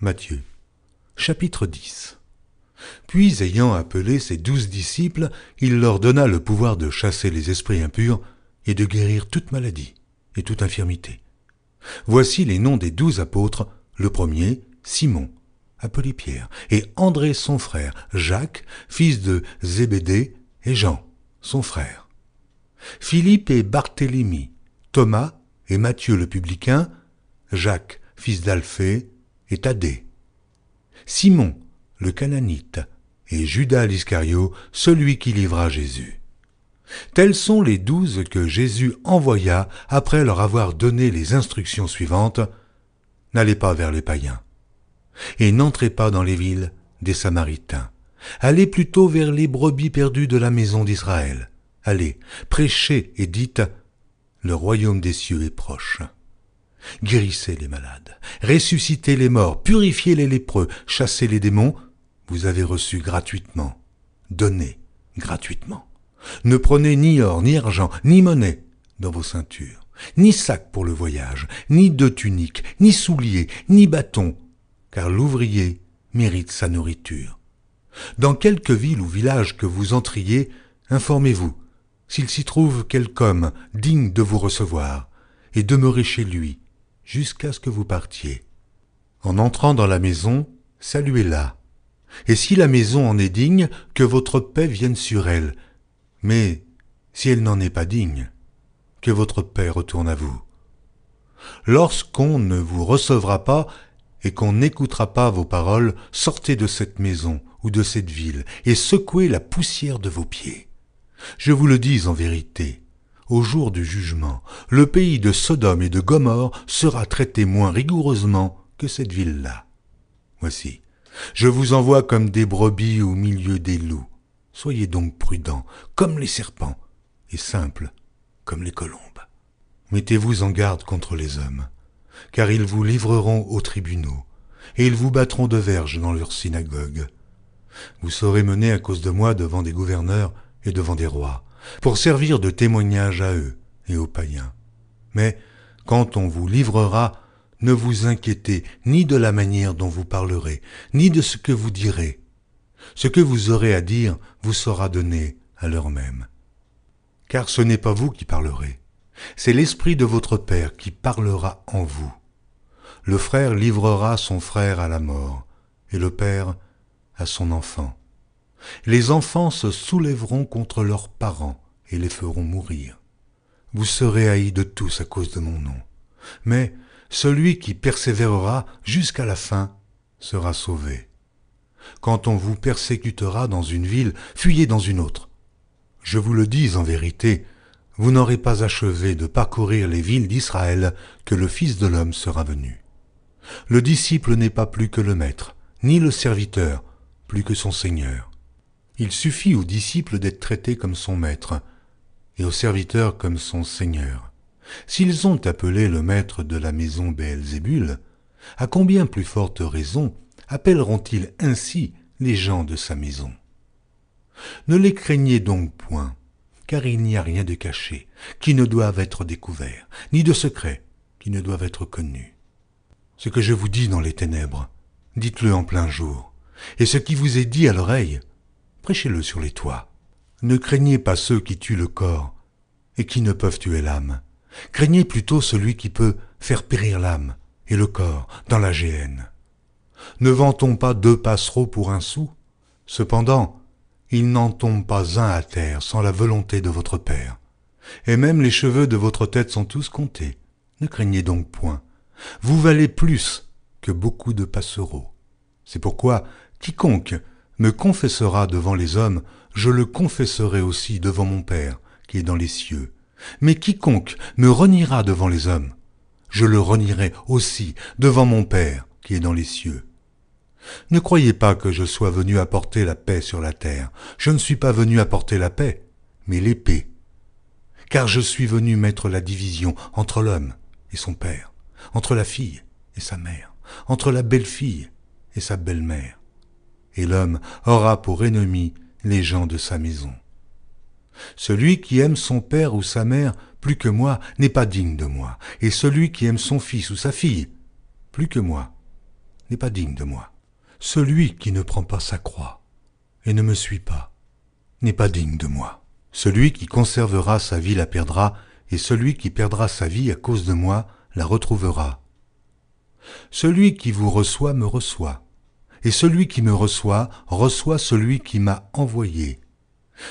Matthieu, chapitre 10. Puis, ayant appelé ses 12 disciples, il leur donna le pouvoir de chasser les esprits impurs et de guérir toute maladie et toute infirmité. Voici les noms des 12 apôtres. Le premier, Simon, appelé Pierre, et André son frère, Jacques, fils de Zébédée, et Jean, son frère. Philippe et Barthélemy, Thomas et Matthieu le publicain, Jacques, fils d'Alphée, et Thaddée. Simon, le Cananite, et Judas l'Iscario, celui qui livra Jésus. Tels sont les 12 que Jésus envoya après leur avoir donné les instructions suivantes. N'allez pas vers les païens, et n'entrez pas dans les villes des Samaritains. Allez plutôt vers les brebis perdues de la maison d'Israël. Allez, prêchez et dites, le royaume des cieux est proche. Guérissez les malades, ressuscitez les morts, purifiez les lépreux, chassez les démons. Vous avez reçu gratuitement, donnez gratuitement. Ne prenez ni or, ni argent, ni monnaie dans vos ceintures, ni sac pour le voyage, ni deux tuniques, ni souliers, ni bâton, car l'ouvrier mérite sa nourriture. Dans quelque ville ou village que vous entriez, informez-vous s'il s'y trouve quelque homme digne de vous recevoir, et demeurez chez lui jusqu'à ce que vous partiez. En entrant dans la maison, saluez-la. Et si la maison en est digne, que votre paix vienne sur elle. Mais si elle n'en est pas digne, que votre paix retourne à vous. Lorsqu'on ne vous recevra pas et qu'on n'écoutera pas vos paroles, sortez de cette maison ou de cette ville et secouez la poussière de vos pieds. Je vous le dis en vérité, au jour du jugement, le pays de Sodome et de Gomorrhe sera traité moins rigoureusement que cette ville-là. Voici, je vous envoie comme des brebis au milieu des loups. Soyez donc prudents, comme les serpents, et simples, comme les colombes. Mettez-vous en garde contre les hommes, car ils vous livreront aux tribunaux, et ils vous battront de verges dans leurs synagogues. Vous serez menés à cause de moi devant des gouverneurs et devant des rois, pour servir de témoignage à eux et aux païens. Mais quand on vous livrera, ne vous inquiétez ni de la manière dont vous parlerez, ni de ce que vous direz. Ce que vous aurez à dire vous sera donné à l'heure même. Car ce n'est pas vous qui parlerez, c'est l'Esprit de votre Père qui parlera en vous. Le frère livrera son frère à la mort, et le père à son enfant. Les enfants se soulèveront contre leurs parents et les feront mourir. Vous serez haïs de tous à cause de mon nom. Mais celui qui persévérera jusqu'à la fin sera sauvé. Quand on vous persécutera dans une ville, fuyez dans une autre. Je vous le dis en vérité, vous n'aurez pas achevé de parcourir les villes d'Israël que le Fils de l'homme sera venu. Le disciple n'est pas plus que le maître, ni le serviteur plus que son Seigneur. Il suffit au disciple d'être traité comme son maître, et au serviteur comme son Seigneur. S'ils ont appelé le maître de la maison Béelzébul, à combien plus forte raison appelleront-ils ainsi les gens de sa maison? Ne les craignez donc point, car il n'y a rien de caché qui ne doive être découvert, ni de secret qui ne doive être connu. Ce que je vous dis dans les ténèbres, dites-le en plein jour, et ce qui vous est dit à l'oreille, prêchez-le sur les toits. Ne craignez pas ceux qui tuent le corps et qui ne peuvent tuer l'âme. Craignez plutôt celui qui peut faire périr l'âme et le corps dans la géhenne. Ne vend-on pas 2 passereaux pour 1 sou? Cependant, il n'en tombe pas un à terre sans la volonté de votre Père. Et même les cheveux de votre tête sont tous comptés. Ne craignez donc point. Vous valez plus que beaucoup de passereaux. C'est pourquoi quiconque me confessera devant les hommes, je le confesserai aussi devant mon Père qui est dans les cieux. Mais quiconque me reniera devant les hommes, je le renierai aussi devant mon Père qui est dans les cieux. Ne croyez pas que je sois venu apporter la paix sur la terre. Je ne suis pas venu apporter la paix, mais l'épée. Car je suis venu mettre la division entre l'homme et son père, entre la fille et sa mère, entre la belle-fille et sa belle-mère. Et l'homme aura pour ennemi les gens de sa maison. Celui qui aime son père ou sa mère plus que moi n'est pas digne de moi, et celui qui aime son fils ou sa fille plus que moi n'est pas digne de moi. Celui qui ne prend pas sa croix et ne me suit pas n'est pas digne de moi. Celui qui conservera sa vie la perdra, et celui qui perdra sa vie à cause de moi la retrouvera. Celui qui vous reçoit me reçoit, et celui qui me reçoit reçoit celui qui m'a envoyé.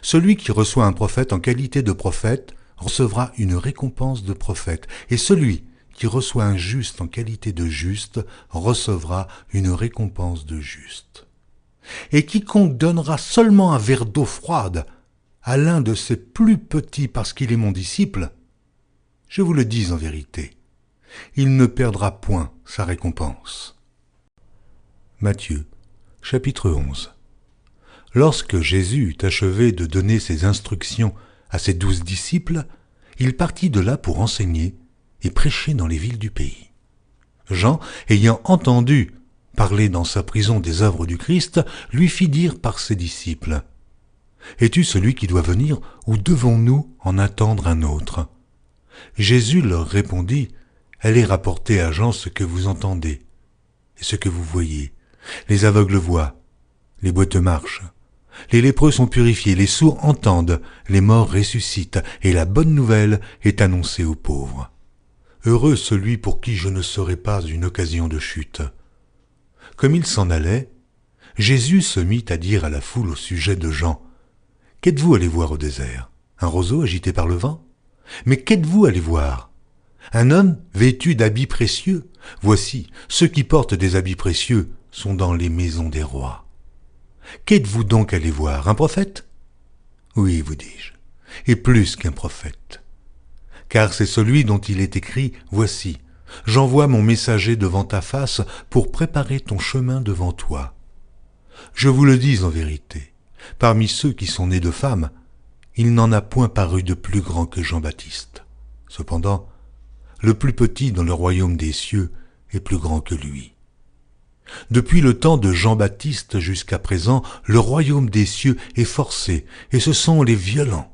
Celui qui reçoit un prophète en qualité de prophète recevra une récompense de prophète, et celui qui reçoit un juste en qualité de juste recevra une récompense de juste. Et quiconque donnera seulement un verre d'eau froide à l'un de ses plus petits parce qu'il est mon disciple, je vous le dis en vérité, il ne perdra point sa récompense. Matthieu, chapitre 11. Lorsque Jésus eut achevé de donner ses instructions à ses 12 disciples, il partit de là pour enseigner et prêcher dans les villes du pays. Jean, ayant entendu parler dans sa prison des œuvres du Christ, lui fit dire par ses disciples : « Es-tu celui qui doit venir, ou devons-nous en attendre un autre ?» Jésus leur répondit : « Allez rapporter à Jean ce que vous entendez et ce que vous voyez. Les aveugles voient, les boiteux marchent, les lépreux sont purifiés, les sourds entendent, les morts ressuscitent, et la bonne nouvelle est annoncée aux pauvres. Heureux celui pour qui je ne serai pas une occasion de chute. » Comme il s'en allait, Jésus se mit à dire à la foule au sujet de Jean : « Qu'êtes-vous allé voir au désert ? Un roseau agité par le vent ? Mais qu'êtes-vous allé voir ? Un homme vêtu d'habits précieux ? Voici, ceux qui portent des habits précieux sont dans les maisons des rois. Qu'êtes-vous donc allé voir ? Un prophète ? Oui, vous dis-je, et plus qu'un prophète. Car c'est celui dont il est écrit : Voici, j'envoie mon messager devant ta face pour préparer ton chemin devant toi. Je vous le dis en vérité, parmi ceux qui sont nés de femmes, il n'en a point paru de plus grand que Jean-Baptiste. Cependant, le plus petit dans le royaume des cieux est plus grand que lui. Depuis le temps de Jean-Baptiste jusqu'à présent, le royaume des cieux est forcé, et ce sont les violents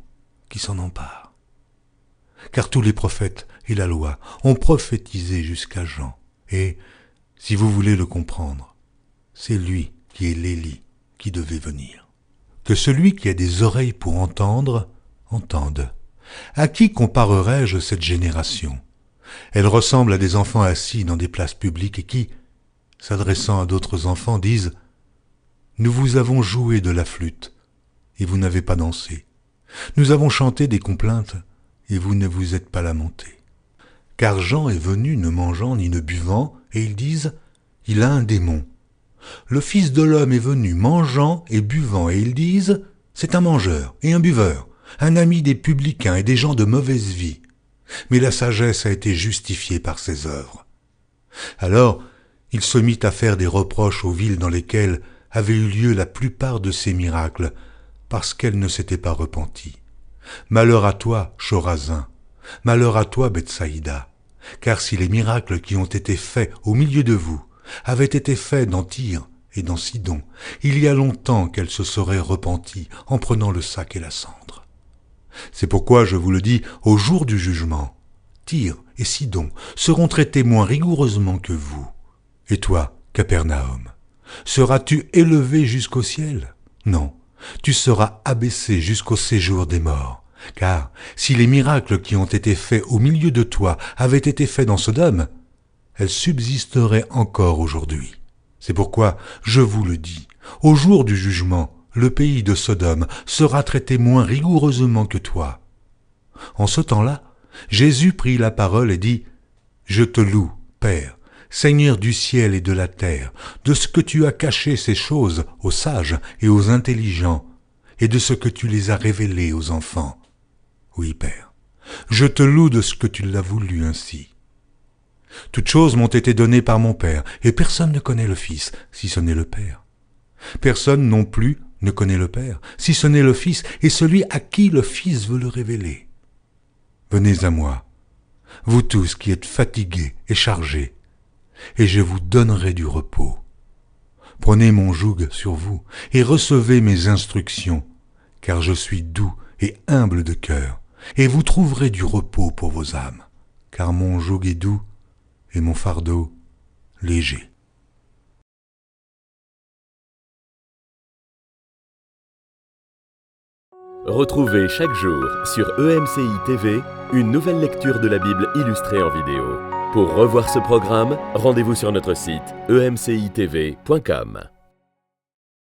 qui s'en emparent. Car tous les prophètes et la loi ont prophétisé jusqu'à Jean, et, si vous voulez le comprendre, c'est lui qui est l'Élie qui devait venir. Que celui qui a des oreilles pour entendre, entende. À qui comparerai-je cette génération ? Elle ressemble à des enfants assis dans des places publiques et qui, s'adressant à d'autres enfants, disent : « Nous vous avons joué de la flûte, et vous n'avez pas dansé. Nous avons chanté des complaintes, et vous ne vous êtes pas lamentés. Car Jean est venu ne mangeant ni ne buvant, et ils disent : Il a un démon. Le Fils de l'homme est venu mangeant et buvant, et ils disent : C'est un mangeur et un buveur, un ami des publicains et des gens de mauvaise vie. Mais la sagesse a été justifiée par ses œuvres. Alors, il se mit à faire des reproches aux villes dans lesquelles avaient eu lieu la plupart de ces miracles, parce qu'elles ne s'étaient pas repenties. Malheur à toi, Chorazin, malheur à toi, Bethsaïda, car si les miracles qui ont été faits au milieu de vous avaient été faits dans Tyr et dans Sidon, il y a longtemps qu'elles se seraient repenties en prenant le sac et la cendre. C'est pourquoi je vous le dis, au jour du jugement, Tyr et Sidon seront traités moins rigoureusement que vous. Et toi, Capernaum, seras-tu élevé jusqu'au ciel ? Non, tu seras abaissé jusqu'au séjour des morts. Car si les miracles qui ont été faits au milieu de toi avaient été faits dans Sodome, elles subsisteraient encore aujourd'hui. C'est pourquoi, je vous le dis, au jour du jugement, le pays de Sodome sera traité moins rigoureusement que toi. En ce temps-là, Jésus prit la parole et dit : « Je te loue, Père, Seigneur du ciel et de la terre, de ce que tu as caché ces choses aux sages et aux intelligents, et de ce que tu les as révélées aux enfants. Oui, Père, je te loue de ce que tu l'as voulu ainsi. Toutes choses m'ont été données par mon Père, et personne ne connaît le Fils, si ce n'est le Père. Personne non plus ne connaît le Père, si ce n'est le Fils, et celui à qui le Fils veut le révéler. Venez à moi, vous tous qui êtes fatigués et chargés, et je vous donnerai du repos. Prenez mon joug sur vous, et recevez mes instructions, car je suis doux et humble de cœur, et vous trouverez du repos pour vos âmes, car mon joug est doux et mon fardeau léger. Retrouvez chaque jour sur EMCI TV une nouvelle lecture de la Bible illustrée en vidéo. Pour revoir ce programme, rendez-vous sur notre site emcitv.com.